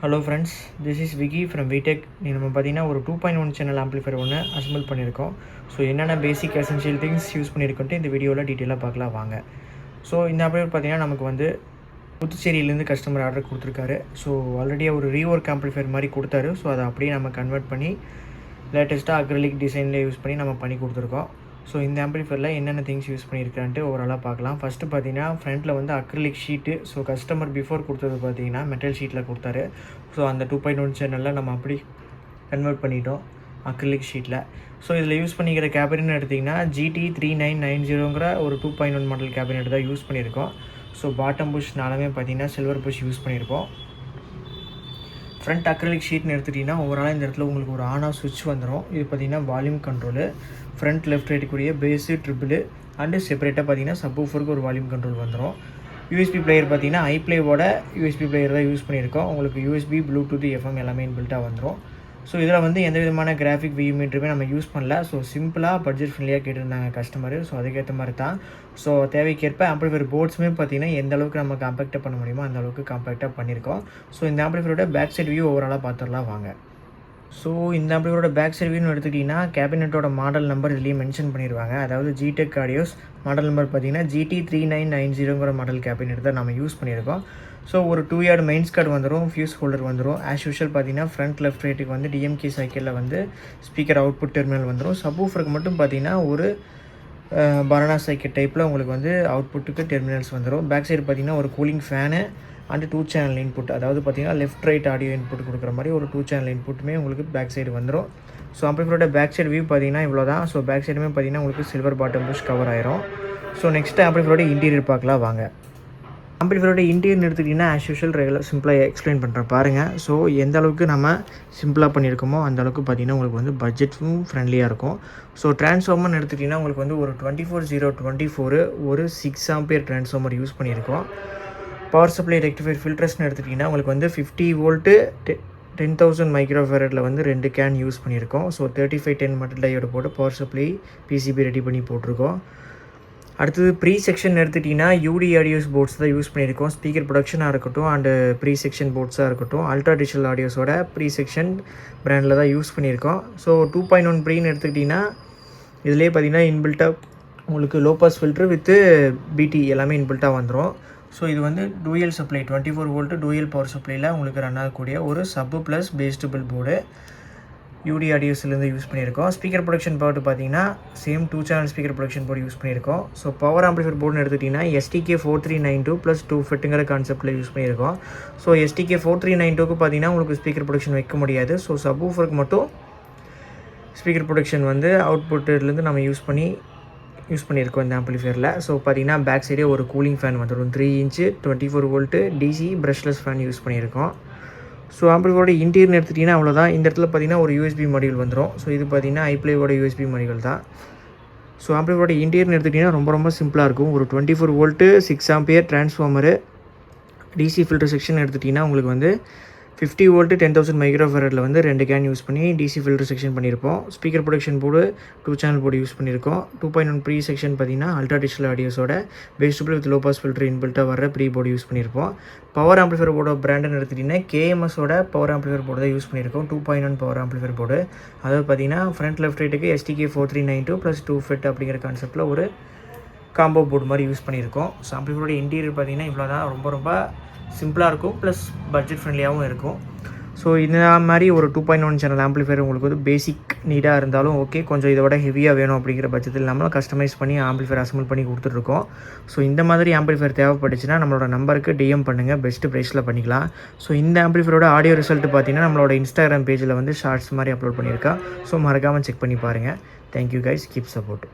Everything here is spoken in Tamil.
Hello friends, this is Vicky from Vitech. நம்ம பார்த்தீங்கன்னா ஒரு 2.1 சேனல் ஆம்பிளிஃபையர் ஒன்று அசம்பிள் பண்ணியிருக்கோம். ஸோ என்னென்ன பேசிக் எசென்ஷியல் திங்ஸ் யூஸ் பண்ணியிருக்கோன்ட்டு இந்த வீடியோவில் டீட்டெயிலாக பார்க்கலாம் வாங்க. ஸோ இந்த ஆம்பிளிஃபையர் பார்த்தீங்கன்னா நமக்கு வந்து புதுச்சேரியிலேருந்து கஸ்டமர் ஆர்டர் கொடுத்துருக்காரு. ஸோ ஆல்ரெடி ஒரு ரீஒர்க் ஆம்பிளிஃபையர் மாதிரி கொடுத்தாரு. ஸோ அதை அப்படியே நம்ம கன்வெர்ட் பண்ணி லேட்டஸ்ட்டாக அக்ரிலிக் டிசைனில் யூஸ் பண்ணி கொடுத்துருக்கோம். ஸோ இந்த ஆம்பிளிஃபையரில் என்னென்ன திங்ஸ் யூஸ் பண்ணியிருக்கான்ட்டு ஓவராலாக பார்க்கலாம். ஃபஸ்ட்டு பார்த்தீங்கன்னா ஃப்ரண்ட்டில் வந்து acrylic sheet. So customer before கொடுத்தது பார்த்தீங்கன்னா மெட்டல் ஷீட்டில் கொடுத்தாரு. ஸோ அந்த 2.1 சேனலில் நம்ம அப்படி கன்வெர்ட் பண்ணிட்டோம் அக்ரிலிக் ஷீட்டில். ஸோ இதில் யூஸ் பண்ணிக்கிற கேபினெட்னு எடுத்திங்கன்னா GT3990ங்கிற ஒரு 2.1 மாடல் கேபினெட் தான் யூஸ் பண்ணியிருக்கோம். ஸோ பாட்டம் புஷ்னாலுமே பார்த்தீங்கன்னா சில்வர் புஷ் யூஸ் பண்ணியிருக்கோம். ஃப்ரண்ட் அக்ரிலிக் ஷீட்னு எடுத்துட்டிங்கன்னா ஓவராலாக இந்த இடத்துல உங்களுக்கு ஒரு ஆன் ஆஃப் சுவிட்ச் வந்துடும். இது பார்த்திங்கன்னா வால்யூம் கண்ட்ரோலு, ஃப்ரண்ட் லெஃப்ட் ரைட்டுக்குரிய பேஸு, ட்ரிபிள் அண்டு செப்பரேட்டாக பார்த்தீங்கன்னா சப்வூஃபருக்கு ஒரு வால்யூம் கண்ட்ரோல் வந்துடும். யூஎஸ்பி பிளேயர் பார்த்தீங்கன்னா ஐப்ளேவோட யூஎஸ்பி பிளேயர் தான் யூஸ் பண்ணியிருக்கோம். உங்களுக்கு யூஎஸ்பி, ப்ளூடூத், எஃப்எம் எல்லாமே இன்பில்ட்டாக வந்துடும். ஸோ இதில் வந்து எந்த விதமான கிராஃபிக் வியூமீட்டருமே நம்ம யூஸ் பண்ணல. ஸோ சிம்பிளாக பட்ஜெட் ஃப்ரெண்ட்லியாக கேட்டிருந்தாங்க கஸ்டமர். ஸோ அதுக்கேற்ற மாதிரி தான். ஸோ தேவைக்கேற்ப ஆம்பிளிஃபையர் போர்ட்ஸுமே பார்த்தீங்கன்னா எந்த அளவுக்கு நம்ம காம்பேக்டாக பண்ண முடியுமோ அந்த அளவுக்கு காம்பேக்டாக பண்ணியிருக்கோம். ஸோ இந்த ஆம்பிளிஃபையரோட பேக் சைட் வியூ ஓவராலாக பார்த்துடலாம் வாங்க. ஸோ இந்த ஆம்பிளிஃபையரோட பேக் சைட் வியூன்னு எடுத்துக்கிட்டிங்கன்னா கேபினெட்டோட மாடல் நம்பர் இதுலேயே மென்ஷன் பண்ணிடுவாங்க. அதாவது ஜிடெக் ஆடியோஸ் மாடல் நம்பர் பார்த்தீங்கன்னா GT3990ங்கிற மாடல் கேபினெட் தான் நம்ம யூஸ் பண்ணியிருக்கோம். ஸோ ஒரு 2 யார்டு மெயின்ஸ் கார்டு வந்துடும், ஃபியூஸ் ஹோல்டர் வந்துடும். ஆஸ் யூஷுவல் பார்த்தீங்கன்னா ஃப்ரண்ட் லெஃப்ட் ரைட்டுக்கு வந்து டிஎம்கே சைக்கிளில் வந்து ஸ்பீக்கர் அவுட்புட் டெர்மினல் வந்துடும். சப்வூஃபருக்கு மட்டும் பார்த்தீங்கன்னா ஒரு பனானா சைக்கிள் டைப்பில் உங்களுக்கு வந்து அவுட்புட்டுக்கு டெர்மினல்ஸ் வந்துடும். பேக் சைடு பார்த்தீங்கன்னா ஒரு cooling fan and 2 channel input, அதாவது பார்த்தீங்கன்னா லெஃப்ட் ரைட் ஆடியோ இன்புட் கொடுக்குற மாதிரி ஒரு 2 சேனல் இன்புட்டுமே உங்களுக்கு பேக் சைடு வந்துடும். ஸோ ஆம்பிளிஃபையரோட பேக் சைடு வியூ பார்த்தீங்கன்னா இவ்வளோ தான். ஸோ பேக் சைடுமே பார்த்தீங்கன்னா உங்களுக்கு சில்வர் பாட்டம் புஷ் கவர் ஆயிரும். ஸோ நெக்ஸ்ட்டு ஆம்பிளிஃபையரோட இன்டீரியர் பார்க்கலாம் வாங்க. ஆம்பிளிஃபையரோட இன்டீரியர் எடுத்துக்கிட்டிங்கன்னா ஆஸ் யூஷுவல் ரெகுலர் சிம்பிளாக எக்ஸ்பிளைன் பண்ணுறேன் பாருங்கள். ஸோ எந்த அளவுக்கு நம்ம சிம்பிளாக பண்ணியிருக்கோமோ அந்த அளவுக்கு பார்த்திங்கன்னா உங்களுக்கு வந்து பட்ஜெட்டும் ஃப்ரெண்ட்லியாக இருக்கும். ஸோ ட்ரான்ஸ்ஃபார்மர்னு எடுத்துக்கிட்டிங்கன்னா உங்களுக்கு வந்து ஒரு 24024 ஒரு 6 ஆம்பியர் ட்ரான்ஸ்ஃபார்மர் யூஸ் பண்ணியிருக்கோம். பவர் சப்ளை ரெக்டிஃபையர் ஃபில்டர்ஸ்னு எடுத்துக்கிட்டிங்கன்னா உங்களுக்கு வந்து 50 வோல்ட்டு 10,000 மைக்ரோஃபேரடில் வந்து 2 கேன் யூஸ் பண்ணியிருக்கோம். ஸோ 3510 மெட்டல் டையோடு போட்டு பவர் சப்ளை பிசிபி ரெடி பண்ணி போட்டிருக்கோம். அடுத்தது ப்ரீ செக்ஷன் எடுத்துட்டிங்கன்னா யூடி ஆடியோஸ் போர்ட்ஸ் தான் யூஸ் பண்ணியிருக்கோம். ஸ்பீக்கர் ப்ரொடக்ஷனாக இருக்கட்டும் அண்டு ப்ரீ செக்ஷன் போர்ட்ஸாக இருக்கட்டும் அல்ட்ரா டிஜிட்டல் ஆடியோஸோட ப்ரீ செக்ஷன் பிராண்டில் தான் யூஸ் பண்ணியிருக்கோம். ஸோ 2.1 ப்ரீன்னு எடுத்துக்கிட்டிங்கன்னா இதிலே பார்த்திங்கன்னா இன்பில்ட்டாக உங்களுக்கு லோ பாஸ் ஃபில்ட்ரு வித்து பிடி எல்லாமே இன்பில்ட்டாக வந்துடும். ஸோ இது வந்து dual supply 24 volt dual power சப்ளையில் உங்களுக்கு ரன் ஆகக்கூடிய ஒரு சப்பு ப்ளஸ் பேஸ்டபிள் போர்டு யூடி ஆடியோஸ்லேருந்து யூஸ் பண்ணியிருக்கோம். ஸ்பீக்கர் ப்ரொடக்ஷன் போர்டு பார்த்தீங்கன்னா same 2 channel speaker protection board use பண்ணியிருக்கோம். ஸோ பவர் ஆம்பிளிஃபையர் போர்டுன்னு எடுத்துக்கிட்டிங்கன்னா STK4392 + 2 FETங்கிற கான்செப்ட்டில் யூஸ் பண்ணியிருக்கோம். ஸோ STK4392க்கு பார்த்தீங்கன்னா உங்களுக்கு ஸ்பீக்கர் ப்ரொடக்ஷன் வைக்க முடியாது. ஸோ சப்வூஃபருக்கு மட்டும் ஸ்பீக்கர் ப்ரொடக்ஷன் வந்து அவுட்புட்லேருந்து நம்ம யூஸ் பண்ணியிருக்கோம் இந்த ஆம்பிளிஃபையரில். ஸோ பார்த்தீங்கன்னா பேக் சைடே ஒரு கூலிங் ஃபேன் வந்துடும். 3 inch 24 volt DC brushless fan use பண்ணியிருக்கோம். ஸோ ஆம்பிளிஃபையரோட இன்டீரியர்னு எடுத்துட்டிங்கன்னா அவ்வளோதான். இந்த இடத்துல பார்த்தீங்கன்னா ஒரு யூஎஸ்பி மாடியூல் வந்துடும். ஸோ இது பார்த்தீங்கன்னா ஐப்ளேவோட யூஎஸ்பி மாடியூல் தான். ஸோ ஆம்பிளிஃபையரோட இன்டீரியர்னு எடுத்துட்டிங்கன்னா ரொம்ப சிம்பிளாக இருக்கும். ஒரு 24 volt 6 ampere transformer, DC filter section எடுத்துட்டிங்கன்னா உங்களுக்கு வந்து 50 வோல்ட்டு 10,000 மைக்ரோஃபேரடில் வந்து 2 கேன் யூஸ் பண்ணி டிசி ஃபில்டர் செக்ஷன் பண்ணியிருப்போம். Speaker protection board 2 channel board use பண்ணியிருக்கோம். 2.1 ப்ரீ செக்ஷன் பார்த்தீங்கன்னா அல்ட்ரா டிஜிட்டல் ஆடியோஸோட pastable with low pass filter இன்பில்ட்டாக வர ப்ரீ போர்டு யூஸ் பண்ணியிருப்போம். பவர் ஆம்பிளிஃபையர் போர்டோட பிராண்டுன்னு எடுத்துக்கிட்டிங்கன்னா KMSோட பவர் ஆம்பிளிஃபையர் போர்டு தான் யூஸ் பண்ணியிருக்கோம். 2.1 பவர் ஆம்பிளிஃபையர் போர்டு, அதாவது பார்த்தீங்கன்னா ஃப்ரண்ட் லெஃப்ட் ரைட்டுக்கு STK4392 + 2 FET அப்படிங்கிற கான்செப்ட்டில் ஒரு காம்போ போர்டு மாதிரி யூஸ் பண்ணியிருக்கோம். ஸோ ஆம்பிளிஃபையரோட இன்டீரியர் பார்த்தீங்கன்னா இவ்வளோ தான். ரொம்ப சிம்பிளாக இருக்கும், ப்ளஸ் பட்ஜெட் ஃப்ரெண்ட்லியாகவும் இருக்கும். ஸோ இந்த மாதிரி ஒரு 2.1 சேனல் ஆம்பிளிஃபையர் உங்களுக்கு வந்து பேசிக் நீடாக இருந்தாலும் ஓகே, கொஞ்சம் இதோட ஹெவியாக வேணும் அப்படிங்கிற பட்சத்தில் நம்மளும் கஸ்டமைஸ் பண்ணி ஆம்பிளிஃபையர் அசம்பிள் பண்ணி கொடுத்துட்ருக்கோம். ஸோ இந்த மாதிரி ஆம்பிளிஃபையர் தேவைப்பட்டுச்சுன்னா நம்மளோட நம்பருக்கு டிஎம் பண்ணுங்கள், பெஸ்ட்டு ப்ரைஸில் பண்ணிக்கலாம். ஸோ இந்த ஆம்பிளிஃபையரோட ஆடியோ ரிசல்ட் பார்த்தீங்கன்னா நம்மளோட இன்ஸ்டாகிராம் பேஜில் வந்து ஷார்ட்ஸ் மாதிரி அப்லோட் பண்ணியிருக்கா. ஸோ மறக்காமல் செக் பண்ணி பாருங்கள். Thank you guys, keep support.